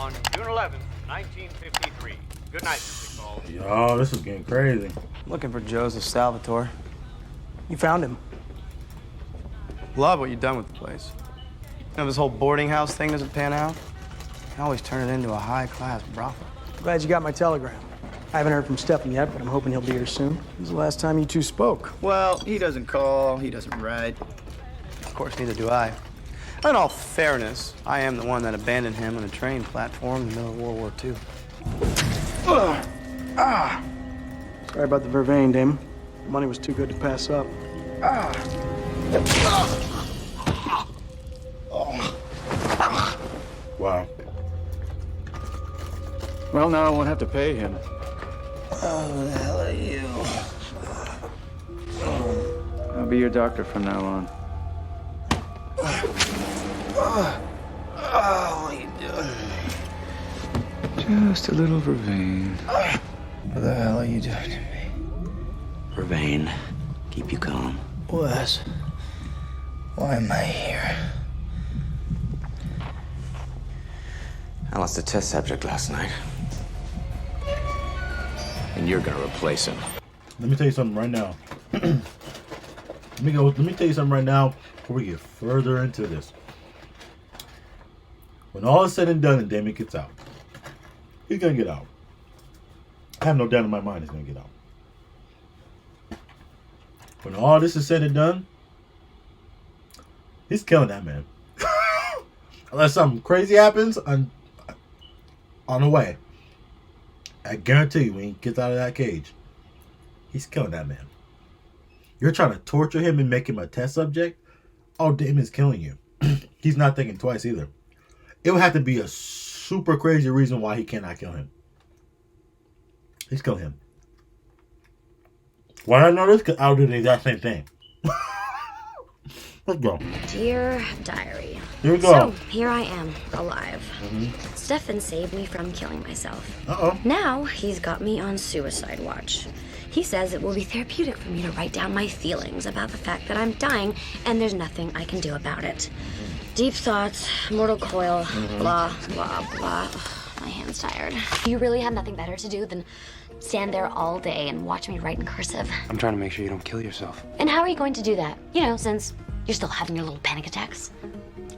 on June 11th, 1953. Good night, Mr. Cole. Yo, this is getting crazy. Looking for Joseph Salvatore. You found him. Love what you've done with the place. You know, this whole boarding house thing doesn't pan out. You can always turn it into a high-class brothel. Glad you got my telegram. I haven't heard from Stefan yet, but I'm hoping he'll be here soon. When's the last time you two spoke? Well, he doesn't call, he doesn't write. Of course, neither do I. In all fairness, I am the one that abandoned him on a train platform in the middle of World War II. Sorry about the vervain, Damon. The money was too good to pass up. Wow. Well, now I won't have to pay him. Oh, the hell are you? I'll be your doctor from now on. What are you doing? Just a little vervain. What the hell are you doing to me? Vervain, keep you calm. Wes, why am I here? I lost a test subject last night. And you're gonna replace him. Let me tell you something right now. Let me tell you something right now before we get further into this. When all is said and done and Damon gets out, he's gonna get out. I have no doubt in my mind he's gonna get out. When all this is said and done, he's killing that man. Unless something crazy happens on the way. I guarantee you when he gets out of that cage, he's killing that man. You're trying to torture him and make him a test subject? Oh, Damon's killing you. He's not thinking twice either. It would have to be a super crazy reason why he cannot kill him. He's killing him. Why I know this? Because I'll do the exact same thing. Let's go. Dear diary. Here we go. So, here I am, alive. Stefan saved me from killing myself. Uh-oh. Now, he's got me on suicide watch. He says it will be therapeutic for me to write down my feelings about the fact that I'm dying, and there's nothing I can do about it. Deep thoughts, mortal coil, blah, blah, blah. Ugh, my hand's tired. You really have nothing better to do than stand there all day and watch me write in cursive? I'm trying to make sure you don't kill yourself. And how are you going to do that? You know, since you're still having your little panic attacks.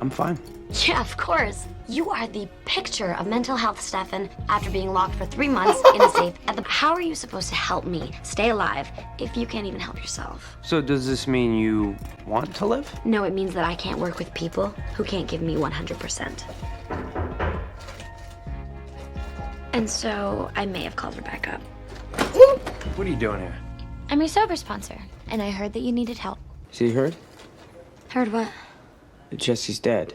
I'm fine. Yeah, of course. You are the picture of mental health, Stefan, after being locked for 3 months in a safe at the... How are you supposed to help me stay alive if you can't even help yourself? So does this mean you want to live? No, it means that I can't work with people who can't give me 100%. And so I may have called her back up. What are you doing here? I'm your sober sponsor, and I heard that you needed help. See, you heard? Heard what? Jesse's dead.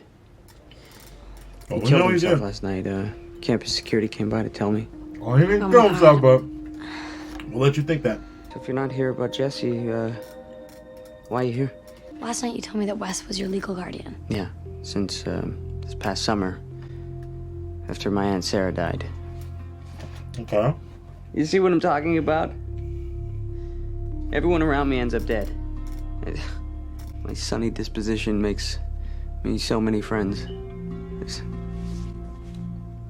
Oh, He we killed know he's himself dead. last night. Campus security came by to tell me. Oh, he didn't Oh, kill my himself, God. but we'll let you think that. So if you're not here about Jesse, why are you here? Last night you told me that Wes was your legal guardian. Yeah, since this past summer, after my Aunt Sarah died. Okay. You see what I'm talking about? Everyone around me ends up dead. My sunny disposition makes me so many friends.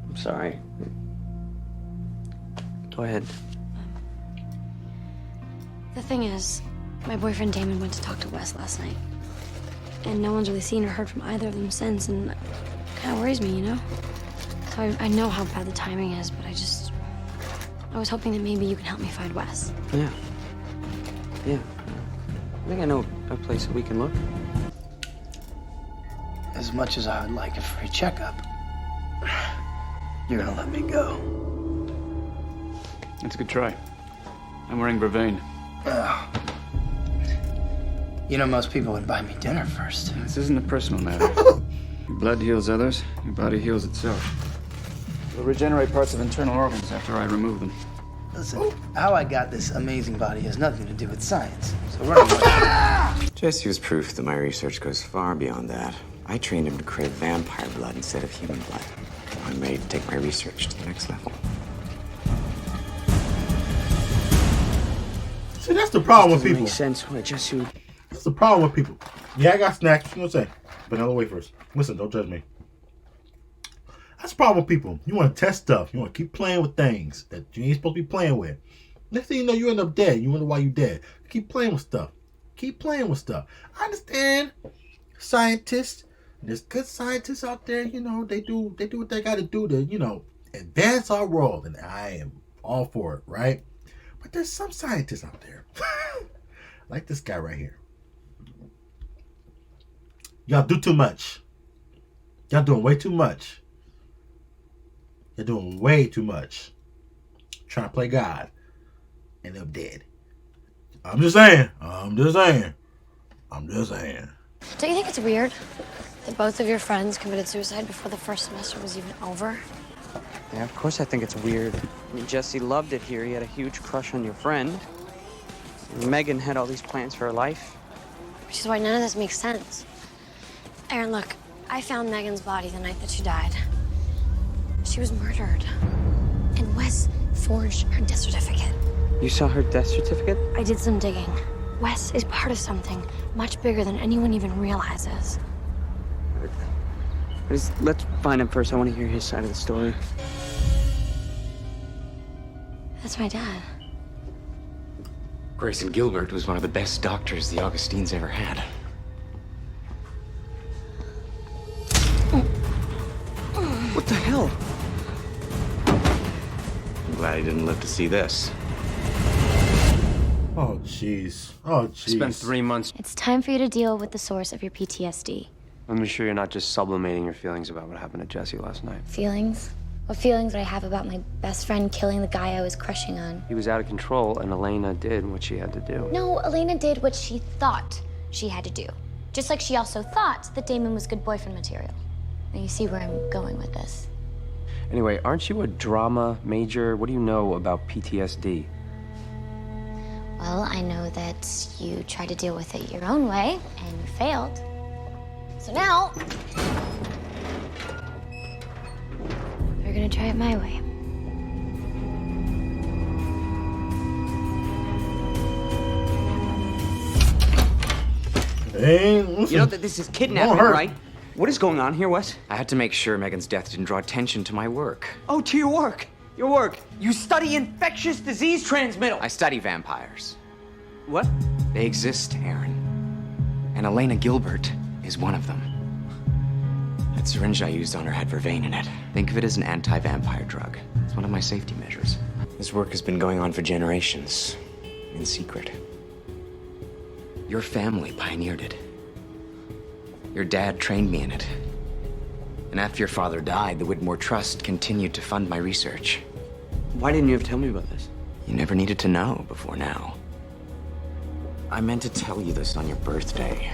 I'm sorry. Go ahead. The thing is, my boyfriend Damon went to talk to Wes last night. And no one's really seen or heard from either of them since, and it kind of worries me, you know? So I know how bad the timing is, but I was hoping that maybe you can help me find Wes. Yeah. Yeah. I think I know a place that we can look. As much as I would like a free checkup, you're gonna let me go. That's a good try. I'm wearing vervain. You know, most people would buy me dinner first. This isn't a personal matter. Your blood heals others, your body heals itself. It'll regenerate parts of internal organs after I remove them. Listen, how I got this amazing body has nothing to do with science. So we're not... Jesse was proof that my research goes far beyond that. I trained him to crave vampire blood instead of human blood. I'm ready to take my research to the next level. See, that's the problem with Doesn't people. make sense why Jesse would... That's the problem with people. Yeah, I got snacks. What you gonna say? Vanilla wafers. Listen, don't judge me. That's the problem with people. You want to test stuff. You want to keep playing with things that you ain't supposed to be playing with. Next thing you know, you end up dead. You wonder why you dead. Keep playing with stuff. Keep playing with stuff. I understand scientists. There's good scientists out there. You know, they do what they got to do to, you know, advance our world. And I am all for it, right? But there's some scientists out there. Like this guy right here. Y'all do too much. Y'all doing way too much. You're doing way too much. Trying to play God. End up dead. I'm just saying. Don't you think it's weird that both of your friends committed suicide before the first semester was even over? Yeah, of course I think it's weird. I mean, Jesse loved it here. He had a huge crush on your friend. Megan had all these plans for her life. Which is why none of this makes sense. Aaron, look, I found Megan's body the night that she died. She was murdered. And Wes forged her death certificate. You saw her death certificate? I did some digging. Wes is part of something much bigger than anyone even realizes. Let's find him first. I want to hear his side of the story. That's my dad. Grayson Gilbert was one of the best doctors the Augustines ever had. What the hell? I'm glad he didn't live to see this. Oh, jeez. Oh, jeez. Spent 3 months. It's time for you to deal with the source of your PTSD. Let me sure you're not just sublimating your feelings about what happened to Jesse last night. Feelings? What feelings would I have about my best friend killing the guy I was crushing on? He was out of control, and Elena did what she had to do. No, Elena did what she thought she had to do. Just like she also thought that Damon was good boyfriend material. Now you see where I'm going with this. Anyway, aren't you a drama major? What do you know about PTSD? Well, I know that you tried to deal with it your own way, and you failed. So now, we're gonna try it my way. Hey, listen. You know that this is kidnapping, hurt. right? What is going on here, Wes? I had to make sure Megan's death didn't draw attention to my work. Oh, to your work. Your work. You study infectious disease transmittal. I study vampires. What? They exist, Aaron. And Elena Gilbert is one of them. That syringe I used on her had vervain in it. Think of it as an anti-vampire drug. It's one of my safety measures. This work has been going on for generations, in secret. Your family pioneered it. Your dad trained me in it. And after your father died, the Whitmore Trust continued to fund my research. Why didn't you ever tell me about this? You never needed to know before now. I meant to tell you this on your birthday.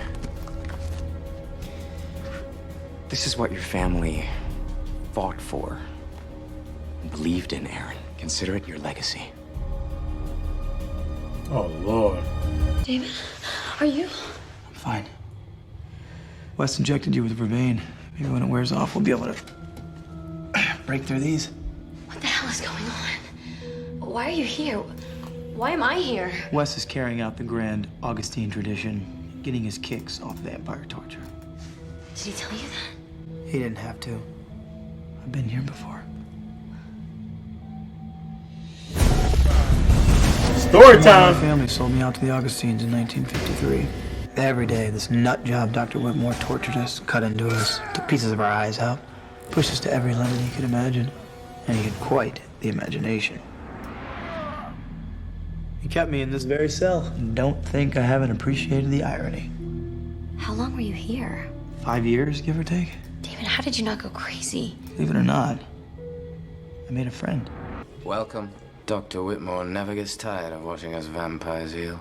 This is what your family fought for and believed in, Aaron. Consider it your legacy. Oh, Lord. Damon, are you? I'm fine. Wes injected you with vervain. Maybe when it wears off, we'll be able to break through these. What the hell is going on? Why are you here? Why am I here? Wes is carrying out the grand Augustine tradition, getting his kicks off vampire torture. Did he tell you that? He didn't have to. I've been here before. Story time. My family sold me out to the Augustines in 1953. Every day, this nut job Dr. Whitmore tortured us, cut into us, took pieces of our eyes out, pushed us to every limit he could imagine. And he had quite the imagination. He kept me in this very cell. Don't think I haven't appreciated the irony. How long were you here? 5 years, give or take. Damon, how did you not go crazy? Believe it or not, I made a friend. Welcome. Dr. Whitmore never gets tired of watching us vampires heal.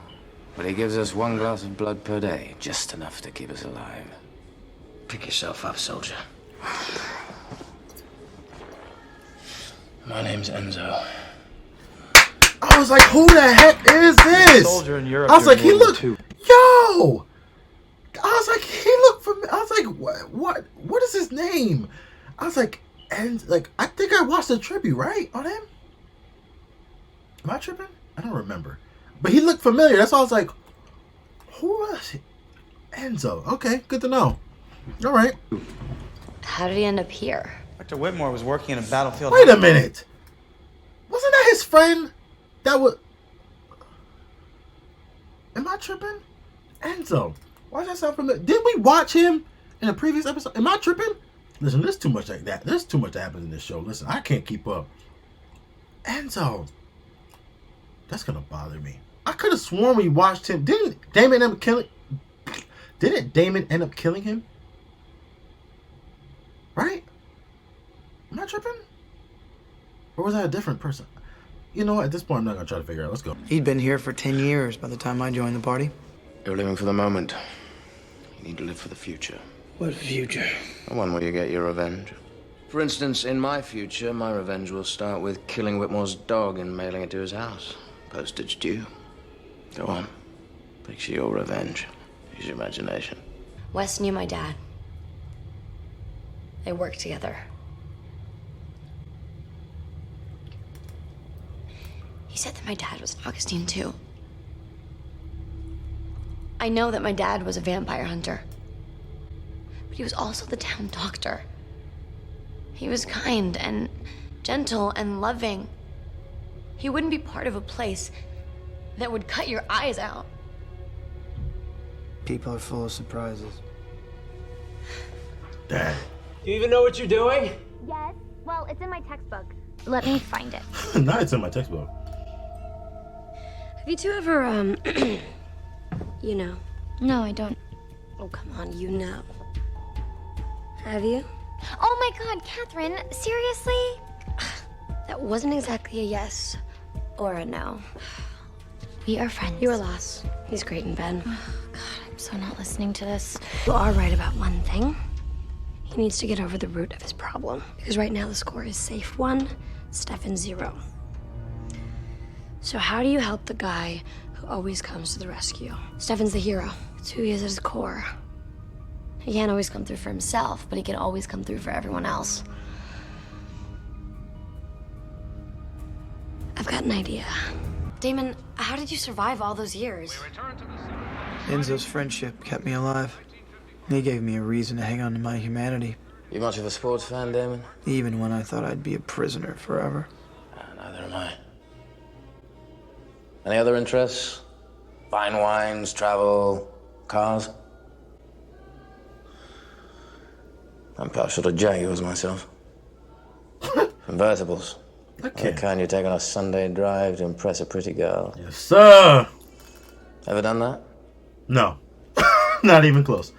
But he gives us 1 glass of blood per day, just enough to keep us alive. Pick yourself up, soldier. My name's Enzo. I was like, who the heck is this? Soldier in Europe. I was like, he looked. Yo! I was like, he looked for me. I was like, what is his name? I was like, and like, I think I watched a tribute, right? On him? Am I tripping? I don't remember. But he looked familiar. That's why I was like, who was it? Enzo. Okay, good to know. All right. How did he end up here? Dr. Whitmore was working in a battlefield. Wait a minute. Wasn't that his friend? That was... Am I tripping? Enzo. Why does that sound familiar? Did we watch him in a previous episode? Am I tripping? Listen, there's too much like that. There's too much that happens in this show. Listen, I can't keep up. Enzo. That's gonna bother me. I could have sworn we watched him. Didn't Damon end up killing him? Right? Am I tripping? Or was that a different person? You know what? At this point, I'm not gonna try to figure it out. Let's go. He'd been here for 10 years by the time I joined the party. You're living for the moment. You need to live for the future. What future? The one where you get your revenge. For instance, in my future, my revenge will start with killing Whitmore's dog and mailing it to his house. Postage due. Go on. Picture your revenge. Use your imagination. Wes knew my dad. They worked together. He said that my dad was Augustine, too. I know that my dad was a vampire hunter. But he was also the town doctor. He was kind and gentle and loving. He wouldn't be part of a place that would cut your eyes out. People are full of surprises. Dad. Do you even know what you're doing? Yes. Well, it's in my textbook. Let me find it. Now it's in my textbook. Have you two ever, you know? No, I don't. Oh, come on, you know. Have you? Oh my God, Catherine, seriously? That wasn't exactly a yes or a no. We are friends. You were lost. He's great in bed. God, I'm so not listening to this. You are right about one thing. He needs to get over the root of his problem. Because right now the score is safe 1, Stefan 0. So how do you help the guy who always comes to the rescue? Stefan's the hero. It's who he is at his core. He can't always come through for himself, but he can always come through for everyone else. I've got an idea. Damon, how did you survive all those years? Enzo's friendship kept me alive. He gave me a reason to hang on to my humanity. You much of a sports fan, Damon? Even when I thought I'd be a prisoner forever. Neither am I. Any other interests? Fine wines, travel, cars? I'm partial to Jaguars myself. Convertibles. Okay. The kind you take on a Sunday drive to impress a pretty girl. Yes, sir. Ever done that? No. Not even close.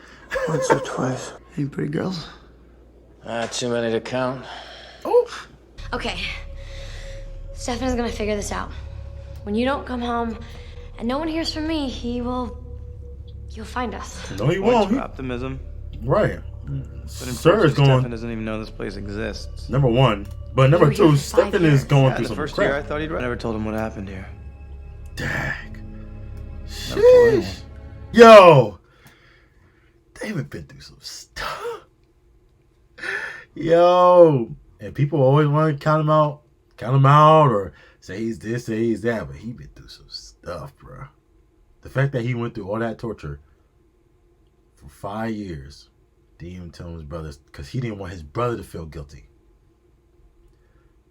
Once or twice. Any pretty girls? Too many to count. Oh. Okay. Stefan is gonna figure this out. When you don't come home and no one hears from me, you'll find us. No, he won't. Optimism. Right. But Sir is going. Stefan doesn't even know this place exists. Number 1. But number You were here 2, for 5 Stefan is years. going Yeah, through the some first crap. year I thought he'd run. I never told him what happened here. Dag. told him. Sheesh. Yo. David been through some stuff. Yo. And people always want to count him out, or say he's this, say he's that, but he been through some stuff, bro. The fact that he went through all that torture for 5 years, didn't even tell his brothers, because he didn't want his brother to feel guilty.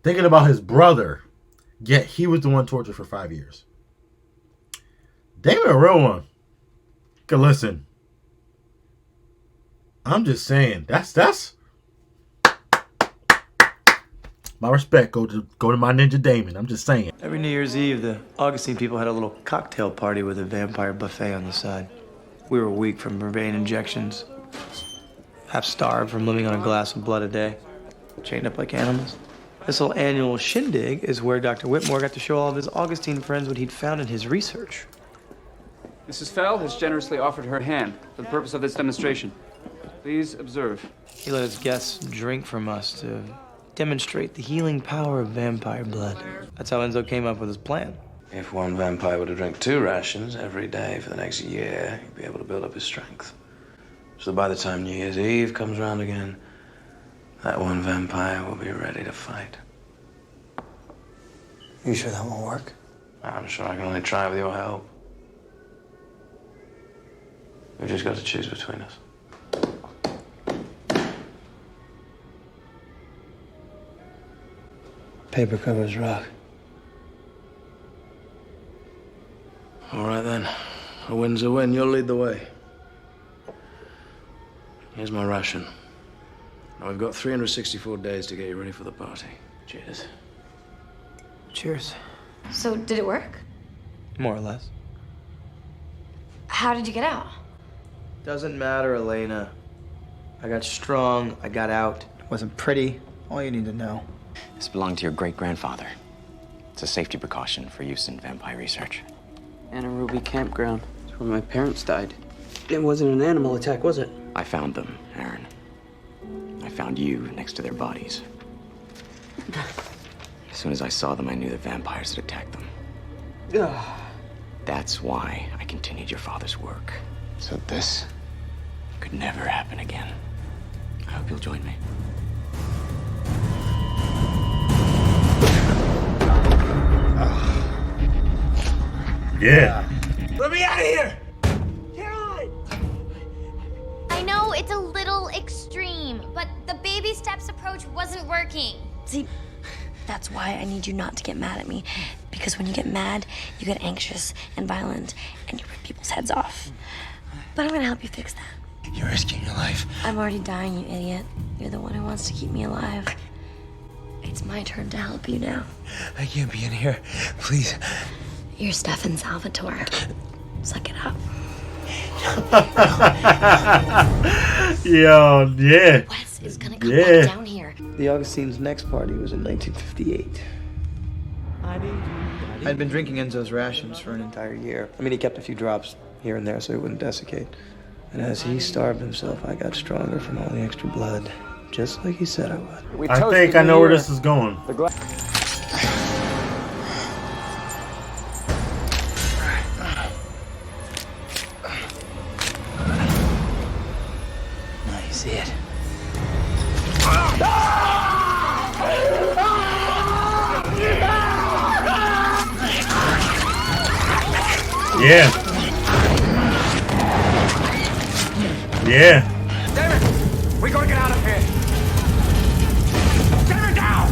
Thinking about his brother, yet he was the one tortured for 5 years. Damon a real one. Cause listen, I'm just saying, that's my respect. Go to my ninja Damon. I'm just saying. Every New Year's Eve, the Augustine people had a little cocktail party with a vampire buffet on the side. We were weak from vervain injections, half starved from living on a glass of blood a day, chained up like animals. This little annual shindig is where Dr. Whitmore got to show all of his Augustine friends what he'd found in his research. Mrs. Fell has generously offered her hand for the purpose of this demonstration. Please observe. He let his guests drink from us to demonstrate the healing power of vampire blood. That's how Enzo came up with his plan. If one vampire were to drink 2 rations every day for the next year, he'd be able to build up his strength. So by the time New Year's Eve comes around again, that one vampire will be ready to fight. You sure that won't work? I'm sure I can only try with your help. We've just got to choose between us. Paper covers rock. All right, then. A win's a win. You'll lead the way. Here's my ration. Now, we've got 364 days to get you ready for the party. Cheers. Cheers. So, did it work? More or less. How did you get out? Doesn't matter, Elena. I got strong, I got out. It wasn't pretty. All you need to know. This belonged to your great-grandfather. It's a safety precaution for use in vampire research. Anaruby campground. It's where my parents died. It wasn't an animal attack, was it? I found them, Aaron. I found you next to their bodies. As soon as I saw them, I knew that vampires had attacked them. That's why I continued your father's work. So this could never happen again. I hope you'll join me. Yeah. Let me out of here! I know it's a little extreme, but the baby steps approach wasn't working. See, that's why I need you not to get mad at me. Because when you get mad, you get anxious and violent, and you rip people's heads off. But I'm gonna help you fix that. You're risking your life. I'm already dying, you idiot. You're the one who wants to keep me alive. It's my turn to help you now. I can't be in here. Please. You're Stefan Salvatore. Suck it up. Yo, yeah. Wes is gonna come back down here. The Augustine's next party was in 1958. I'd been drinking Enzo's rations for an entire year. I mean, he kept a few drops here and there so he wouldn't desiccate. And as he starved himself, I got stronger from all the extra blood, just like he said I would. I think I know where this is going. Now you see it. Yeah. Yeah. Damon, we gotta get out of here. Damon, down!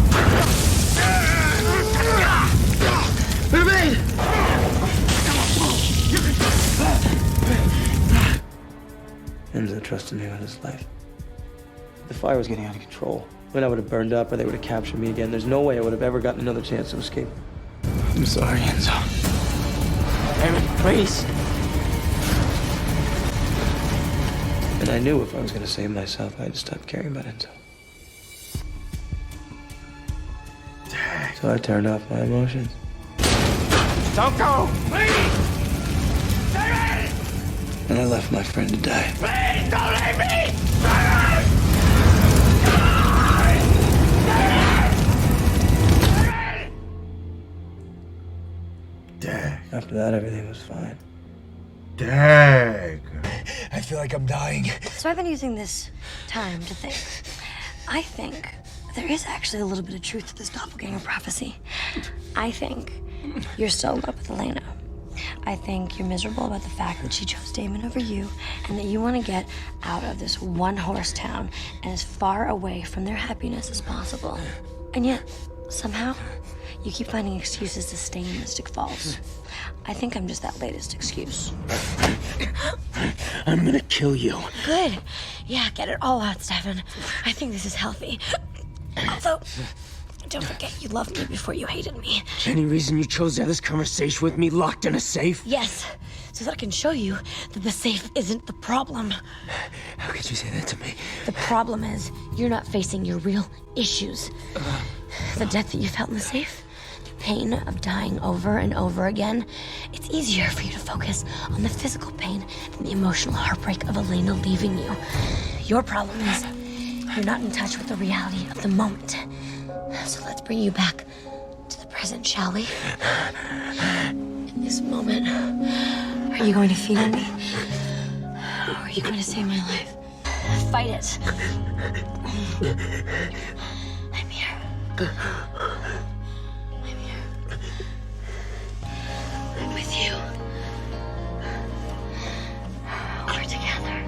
Enzo trusted me with his life. The fire was getting out of control. When I would have burned up or they would have captured me again, there's no way I would have ever gotten another chance to escape. I'm sorry, Enzo. Damon, please. And I knew if I was going to save myself, I had to stop caring about Enzo. So I turned off my emotions. Don't go! Please! Damon! And I left my friend to die. Please don't leave me! Damon! Dang. After that, everything was fine. Dang. I feel like I'm dying. So I've been using this time to think. I think there is actually a little bit of truth to this doppelganger prophecy. I think you're still in love with Elena. I think you're miserable about the fact that she chose Damon over you, and that you want to get out of this one-horse town and as far away from their happiness as possible. And yet, somehow, you keep finding excuses to stay in Mystic Falls. I think I'm just that latest excuse. I'm gonna kill you. Good. Yeah, get it all out, Stefan. I think this is healthy. Although, don't forget you loved me before you hated me. Any reason you chose to have this conversation with me locked in a safe? Yes, so that I can show you that the safe isn't the problem. How could you say that to me? The problem is, you're not facing your real issues. The death that you felt in the safe, the pain of dying over and over again. It's easier for you to focus on the physical pain than the emotional heartbreak of Elena leaving you. Your problem is, you're not in touch with the reality of the moment. So let's bring you back to the present, shall we? In this moment, are you going to feed on me? Or are you going to save my life? Fight it. I'm here. I'm here. I'm with you. We're together.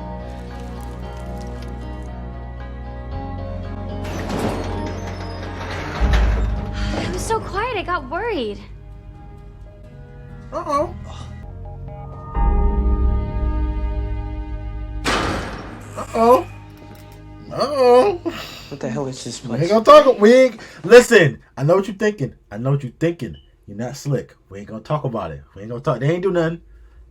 I'm so quiet, I got worried. Uh-oh. Uh-oh. Uh-oh. What the hell is this We place? ain't gonna talk. We ain't. Listen, I know what you're thinking. I know what you're thinking. You're not slick. We ain't gonna talk about it. We ain't gonna talk. They ain't do nothing.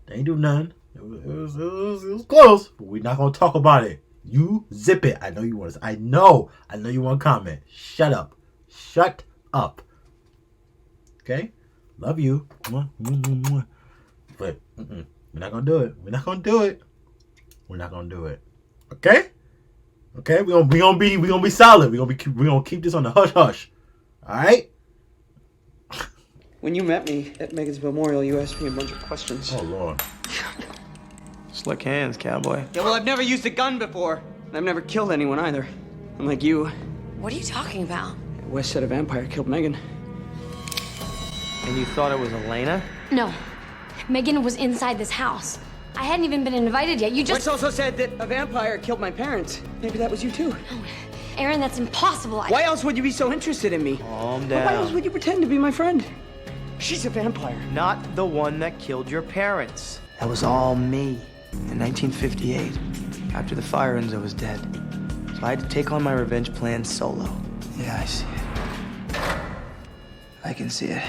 They ain't do nothing. It was close, but we're not gonna talk about it. You zip it. I know you want to. I know you want to comment. Shut up. Shut up. Okay? Love you. But we're not gonna do it. We're not gonna do it. We're not gonna do it. Okay? Okay? We're gonna be solid. We're gonna keep this on the hush hush. All right? When you met me at Megan's memorial, you asked me a bunch of questions. Oh Lord. Slick hands, cowboy. Yeah, well, I've never used a gun before. And I've never killed anyone either. Unlike you. What are you talking about? West said a vampire killed Megan. And you thought it was Elena? No. Megan was inside this house. I hadn't even been invited yet. You just... West also said that a vampire killed my parents. Maybe that was you too. Aaron, that's impossible. Why else would you be so interested in me? Calm Why else down. would you pretend to be my friend? She's a vampire. Not the one that killed your parents. That was all me in 1958, after the fire Enzo was dead. So I had to take on my revenge plan solo. Yeah, I see it. I can see it.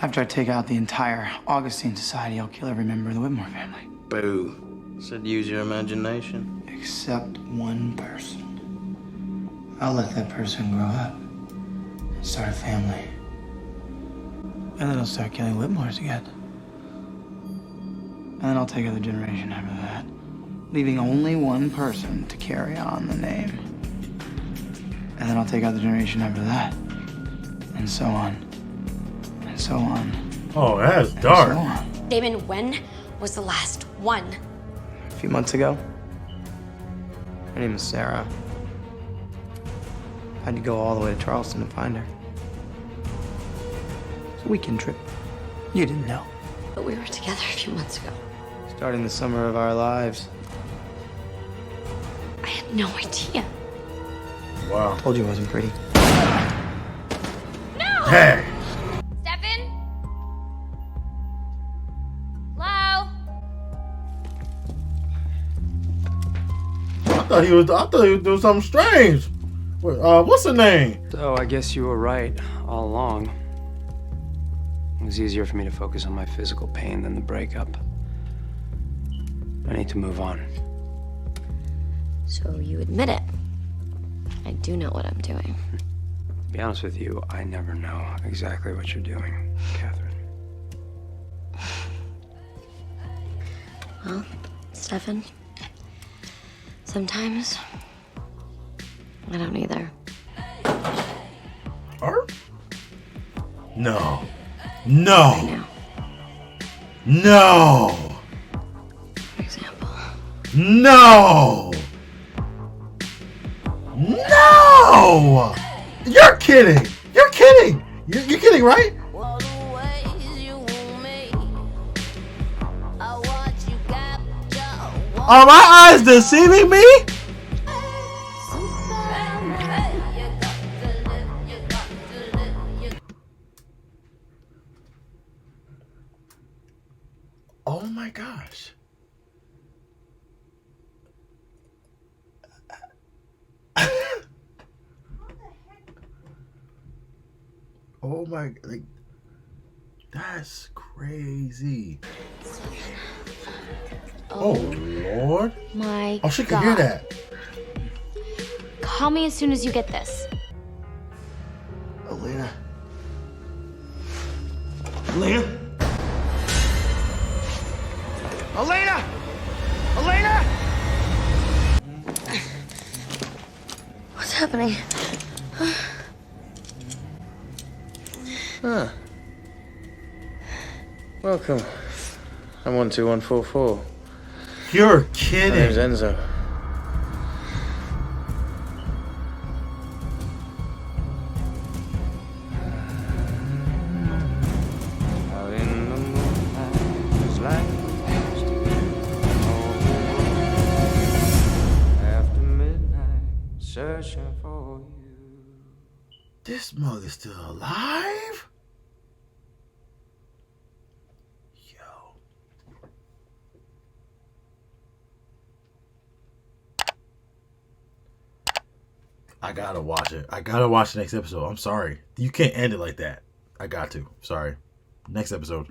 After I take out the entire Augustine society, I'll kill every member of the Whitmore family. Boo. Said use your imagination. Except one person. I'll let that person grow up and start a family. And then I'll start killing Whitmores again. And then I'll take another generation after that, leaving only one person to carry on the name. And then I'll take out the generation after that. And so on. And so on. Oh, that's And dark. so on. Damon, when was the last one? A few months ago. Her name is Sarah. I had to go all the way to Charleston to find her. It's a weekend trip. You didn't know. But we were together a few months ago. Starting the summer of our lives. I had no idea. Wow. Told you it wasn't pretty. No! Hey. Stefan? Hello? I thought he was doing something strange. What's her name? So I guess you were right all along. It was easier for me to focus on my physical pain than the breakup. I need to move on. So you admit it. I do know what I'm doing. To be honest with you, I never know exactly what you're doing, Catherine. Well, Stefan, sometimes I don't either. Art? No. I No. know. No. For example. No. No. You're kidding. You're kidding. You're kidding, right? Are my eyes deceiving me? Oh my gosh. Oh my, like, that's crazy. Oh Lord. My Oh, she can God. hear that. Call me as soon as you get this. Elena. Elena? Elena! Elena! What's happening? Ah. Welcome. I'm 12144. You're My name's kidding. Enzo. Out in the moonlight, it's like after midnight. searching for you. This mother's still alive? Yo. I gotta watch it. I gotta watch the next episode. I'm sorry. You can't end it like that. I got to. Sorry. Next episode.